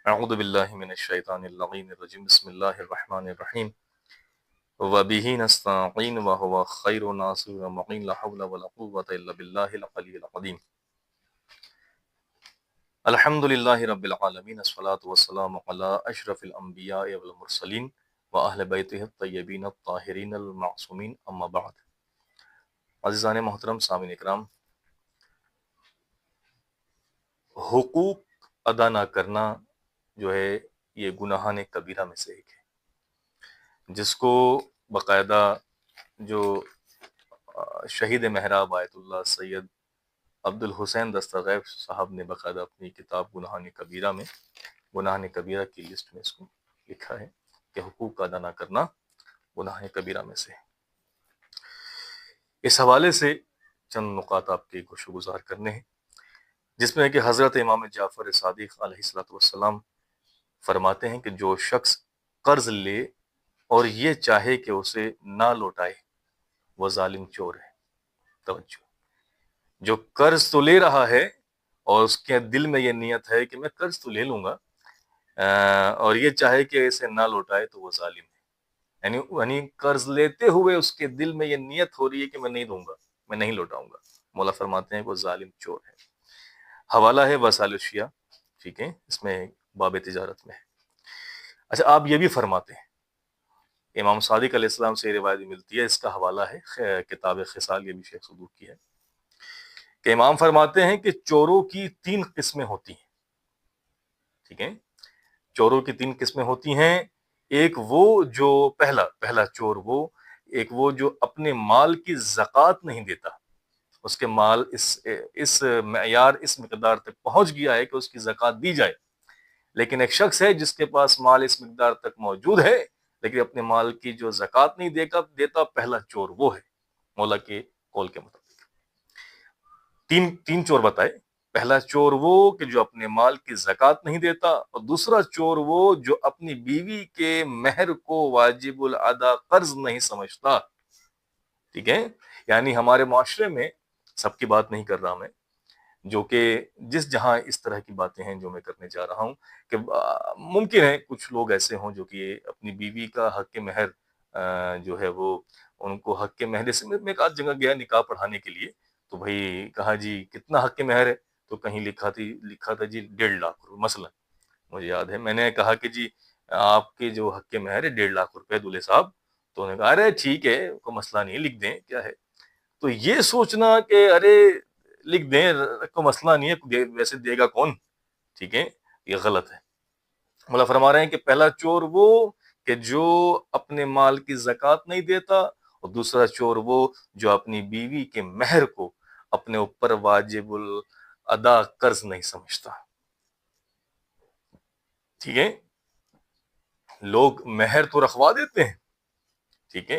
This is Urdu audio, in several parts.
اعوذ باللہ من الشیطان اللعین الرجیم بسم اللہ الرحمن الرحیم وبہ نستعین وہو خیر ناصر ومعین لا حول ولا قوة الا باللہ العلی العظیم الحمد للہ رب العالمین الصلاۃ والسلام علی اشرف الانبیاء والمرسلین واہل بیتہ الطیبین الطاہرین المعصومین اما بعد۔ عزیزان محترم، سامعین اکرام، حقوق ادا نہ کرنا جو ہے یہ گناہان کبیرہ میں سے ایک ہے، جس کو باقاعدہ جو شہید محراب آیت اللہ سید عبد الحسین دستغیب صاحب نے باقاعدہ اپنی کتاب گناہان کبیرہ میں، گناہان کبیرہ کی لسٹ میں اس کو لکھا ہے کہ حقوق کا ادا نہ کرنا گناہ کبیرہ میں سے ہے۔ اس حوالے سے چند نکات آپ کے گوش گزار کرنے ہیں، جس میں ہے کہ حضرت امام جعفر صادق علیہ الصلوۃ والسلام فرماتے ہیں کہ جو شخص قرض لے اور یہ چاہے کہ اسے نہ لوٹائے وہ ظالم چور ہے۔ توجہ، جو قرض تو لے رہا ہے اور اس کے دل میں یہ نیت ہے کہ میں قرض تو لے لوں گا اور یہ چاہے کہ اسے نہ لوٹائے تو وہ ظالم ہے۔ یعنی قرض لیتے ہوئے اس کے دل میں یہ نیت ہو رہی ہے کہ میں نہیں دوں گا، میں نہیں لوٹاؤں گا، مولا فرماتے ہیں کہ وہ ظالم چور ہے۔ حوالہ ہے وسائل الشیعہ، ٹھیک ہے، اس میں باب تجارت میں ہے۔ اچھا، آپ یہ بھی فرماتے ہیں، امام صادق علیہ السلام سے یہ روایت ملتی ہے، اس کا حوالہ ہے کتاب خصال، یہ بھی شیخ صدوق کی ہے، کہ امام فرماتے ہیں کہ چوروں کی 3 قسمیں ہوتی ہیں، ٹھیک ہے، چوروں کی 3 قسمیں ہوتی ہیں۔ ایک وہ جو پہلا چور ایک وہ جو اپنے مال کی زکوٰۃ نہیں دیتا، اس کے مال اس معیار، اس مقدار تک پہنچ گیا ہے کہ اس کی زکوٰۃ دی جائے، لیکن ایک شخص ہے جس کے پاس مال اس مقدار تک موجود ہے لیکن اپنے مال کی جو زکوٰۃ نہیں دیتا، پہلا چور وہ ہے مولا کے قول کے مطابق۔ تین چور بتائے، پہلا چور وہ کہ جو اپنے مال کی زکوٰۃ نہیں دیتا، اور دوسرا چور وہ جو اپنی بیوی کے مہر کو واجب الادا قرض نہیں سمجھتا، ٹھیک ہے۔ یعنی ہمارے معاشرے میں، سب کی بات نہیں کر رہا میں، جو کہ جس جہاں اس طرح کی باتیں ہیں جو میں کرنے جا رہا ہوں، کہ ممکن ہے کچھ لوگ ایسے ہوں جو کہ اپنی بیوی کا حق مہر جو ہے وہ ان کو حق مہر سے، میں ایک آدھ جگہ گیا نکاح پڑھانے کے لیے، تو بھائی کہا جی کتنا حق مہر ہے، تو کہیں لکھا تھا جی 1.5 لاکھ روپے مثلا، مجھے یاد ہے میں نے کہا کہ جی آپ کے جو حق مہر ہے 1.5 لاکھ روپے دولہے صاحب، تو انہوں نے کہا ارے ٹھیک ہے، کوئی مسئلہ نہیں، لکھ دیں، کیا ہے۔ تو یہ سوچنا کہ ارے لکھ دیں، کوئی مسئلہ نہیں ہے، ویسے دے گا کون، ٹھیک ہے، یہ غلط ہے۔ مولا فرما رہے ہیں کہ پہلا چور وہ کہ جو اپنے مال کی زکوٰۃ نہیں دیتا، اور دوسرا چور وہ جو اپنی بیوی کے مہر کو اپنے اوپر واجب الادا قرض نہیں سمجھتا، ٹھیک ہے۔ لوگ مہر تو رکھوا دیتے ہیں، ٹھیک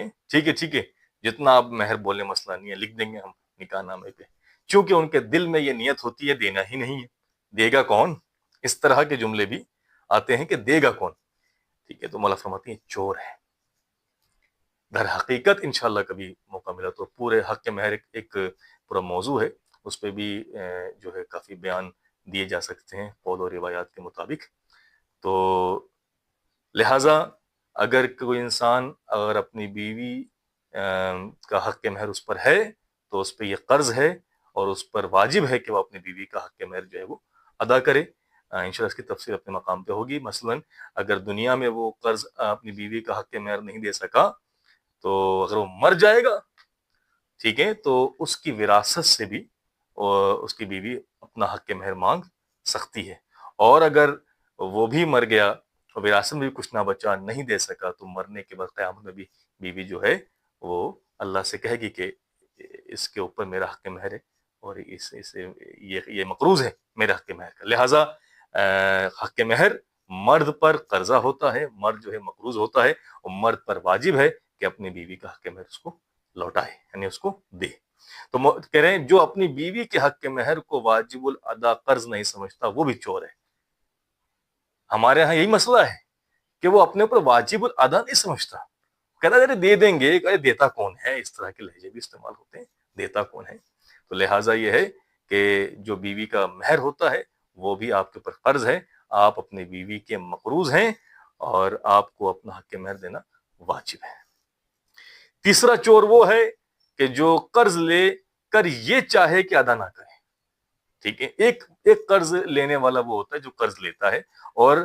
ہے، جتنا آپ مہر بولے مسئلہ نہیں ہے، لکھ دیں گے ہم نکاح نامے پہ، چونکہ ان کے دل میں یہ نیت ہوتی ہے دینا ہی نہیں ہے، دے گا کون، اس طرح کے جملے بھی آتے ہیں کہ دے گا کون، ٹھیک ہے۔ تو مولا فرماتی ہیں چور ہے۔ در حقیقت انشاءاللہ کبھی موقع ملا تو پورے حق کے مہر ایک پورا موضوع ہے، اس پہ بھی جو ہے کافی بیان دیے جا سکتے ہیں قول و روایات کے مطابق۔ تو لہٰذا اگر کوئی انسان اگر اپنی بیوی کا حق مہر اس پر ہے تو اس پہ یہ قرض ہے، اور اس پر واجب ہے کہ وہ اپنی بیوی کا حق مہر جو ہے وہ ادا کرے۔ انشاءاللہ اس کی تفصیل اپنے مقام پہ ہوگی۔ مثلا اگر دنیا میں وہ قرض اپنی بیوی کا حق مہر نہیں دے سکا، تو اگر وہ مر جائے گا، ٹھیک ہے، تو اس کی وراثت سے بھی اس کی بیوی اپنا حق مہر مانگ سکتی ہے، اور اگر وہ بھی مر گیا اور وراثت میں بھی کچھ نہ بچا، نہیں دے سکا، تو مرنے کے بعد قیامت میں بھی بیوی جو ہے وہ اللہ سے کہے گی کہ اس کے اوپر میرا حق مہر ہے، اور یہ مقروض ہے میرے حق مہر کا۔ لہٰذا حق مہر مرد پر قرضہ ہوتا ہے، مرد جو ہے مقروض ہوتا ہے، اور مرد پر واجب ہے کہ اپنی بیوی کا حق مہر اس کو لوٹائے، یعنی اس کو دے۔ تو کہہ رہے ہیں جو اپنی بیوی کے حق مہر کو واجب الادا قرض نہیں سمجھتا وہ بھی چور ہے۔ ہمارے ہاں یہی مسئلہ ہے کہ وہ اپنے اوپر واجب الادا نہیں سمجھتا، کہتا ہے دے دیں گے، کہ دیتا کون ہے، اس طرح کے لہجے بھی استعمال ہوتے ہیں، دیتا کون ہے۔ تو لہٰذا یہ ہے کہ جو بیوی کا مہر ہوتا ہے وہ بھی آپ کے اوپر قرض ہے، آپ اپنی بیوی کے مقروض ہیں اور آپ کو اپنا حق مہر دینا واجب ہے۔ تیسرا چور وہ ہے کہ جو قرض لے کر یہ چاہے کہ ادا نہ کرے۔ ٹھیک ہے، ایک قرض لینے والا وہ ہوتا ہے جو قرض لیتا ہے اور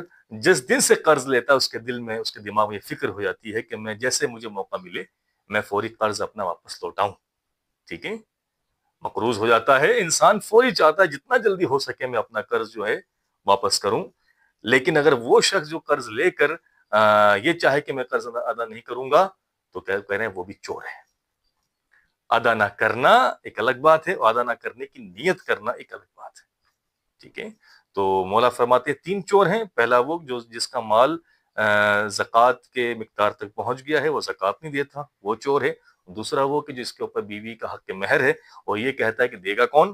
جس دن سے قرض لیتا ہے اس کے دل میں، اس کے دماغ میں یہ فکر ہو جاتی ہے کہ میں جیسے مجھے موقع ملے میں فوری قرض اپنا واپس لوٹاؤں۔ ٹھیک ہے، مقروض ہو جاتا ہے انسان، فوری چاہتا ہے جتنا جلدی ہو سکے میں اپنا قرض جو ہے واپس کروں، لیکن اگر وہ شخص جو قرض لے کر یہ چاہے کہ میں قرض ادا نہیں کروں گا تو کہہ رہے ہیں وہ بھی چور ہے۔ ادا نہ کرنا ایک الگ بات ہے اور ادا نہ کرنے کی نیت کرنا ایک الگ بات ہے۔ ٹھیک ہے، تو مولا فرماتے ہیں 3 چور ہیں۔ پہلا وہ جس کا مال زکوٰۃ کے مقدار تک پہنچ گیا ہے، وہ زکوٰۃ نہیں دیتا، وہ چور ہے۔ دوسرا وہ کہ جس کے اوپر بیوی کا حق مہر ہے اور یہ کہتا ہے کہ دے گا کون،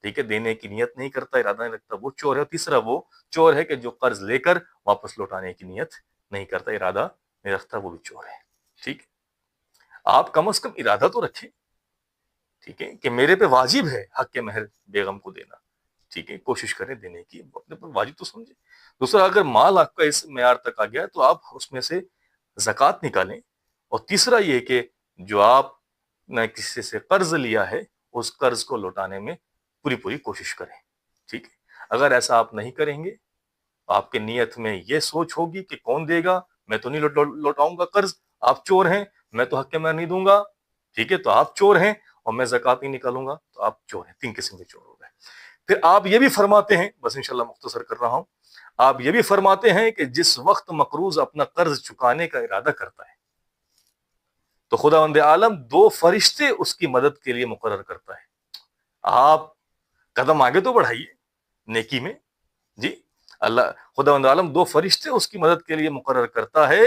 ٹھیک ہے، دینے کی نیت نہیں کرتا، ارادہ نہیں رکھتا، وہ چور ہے۔ اور تیسرا وہ چور ہے کہ جو قرض لے کر واپس لوٹانے کی نیت نہیں کرتا، ارادہ نہیں رکھتا، وہ بھی چور ہے۔ ٹھیک ہے، آپ کم از کم ارادہ تو رکھیں، ٹھیک ہے، کہ میرے پہ واجب ہے حق مہر بیگم کو دینا، ٹھیک ہے، کوشش کریں دینے کی، اپنے پر واجب تو سمجھیں۔ دوسرا، اگر مال آپ کا اس معیار تک آ گیا تو آپ اس میں سے زکوٰۃ نکالیں۔ اور تیسرا یہ کہ جو آپ نے کسی سے قرض لیا ہے اس قرض کو لوٹانے میں پوری کوشش کریں۔ ٹھیک ہے، اگر ایسا آپ نہیں کریں گے، آپ کے نیت میں یہ سوچ ہوگی کہ کون دے گا، میں تو نہیں لوٹاؤں گا قرض، آپ چور ہیں، میں تو حق مہر نہیں دوں گا، ٹھیک ہے، تو آپ چور ہیں، اور میں زکوٰۃ نہیں نکالوں گا تو آپ چور ہیں۔ 3 قسم کے چور ہو گئے۔ پھر آپ یہ بھی فرماتے ہیں، بس انشاءاللہ مختصر کر رہا ہوں، آپ یہ بھی فرماتے ہیں کہ جس وقت مقروض اپنا قرض چکانے کا ارادہ کرتا ہے تو خداوند عالم 2 فرشتے اس کی مدد کے لیے مقرر کرتا ہے۔ آپ قدم آگے تو بڑھائیے نیکی میں، جی، اللہ خداوند عالم 2 فرشتے اس کی مدد کے لیے مقرر کرتا ہے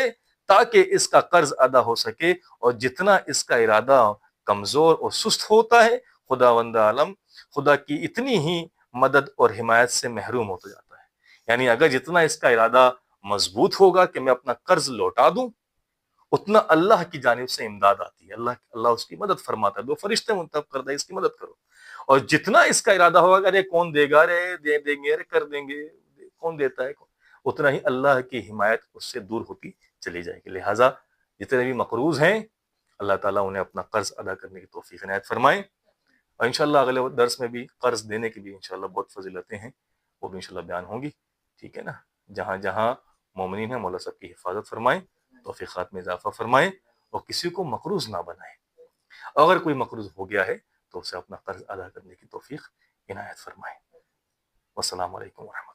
تاکہ اس کا قرض ادا ہو سکے، اور جتنا اس کا ارادہ کمزور اور سست ہوتا ہے خداوند عالم خدا کی اتنی ہی مدد اور حمایت سے محروم ہوتا جاتا ہے۔ یعنی اگر جتنا اس کا ارادہ مضبوط ہوگا کہ میں اپنا قرض لوٹا دوں، اتنا اللہ کی جانب سے امداد آتی ہے، اللہ اس کی مدد فرماتا ہے، 2 فرشتے منتخب کرتا ہے اس کی مدد کرو۔ اور جتنا اس کا ارادہ ہوگا ارے کون دے گا، ارے دے دیں گے، ارے کر دیں گے، کون دیتا ہے، اتنا ہی اللہ کی حمایت اس سے دور ہوتی چلی جائے گی۔ لہٰذا جتنے بھی مقروض ہیں اللہ تعالیٰ انہیں اپنا قرض ادا کرنے کی توفیق عنایت فرمائیں، اور انشاءاللہ اگلے درس میں بھی قرض دینے کی بھی انشاءاللہ بہت فضیلتیں ہیں، وہ بھی انشاءاللہ بیان ہوں گی، ٹھیک ہے نا۔ جہاں جہاں مومنین ہیں مولا صاحب کی حفاظت فرمائیں، توفیقات میں اضافہ فرمائیں، اور کسی کو مقروض نہ بنائیں۔ اگر کوئی مقروض ہو گیا ہے تو اسے اپنا قرض ادا کرنے کی توفیق عنایت فرمائیں۔ والسلام علیکم ورحمۃ اللہ۔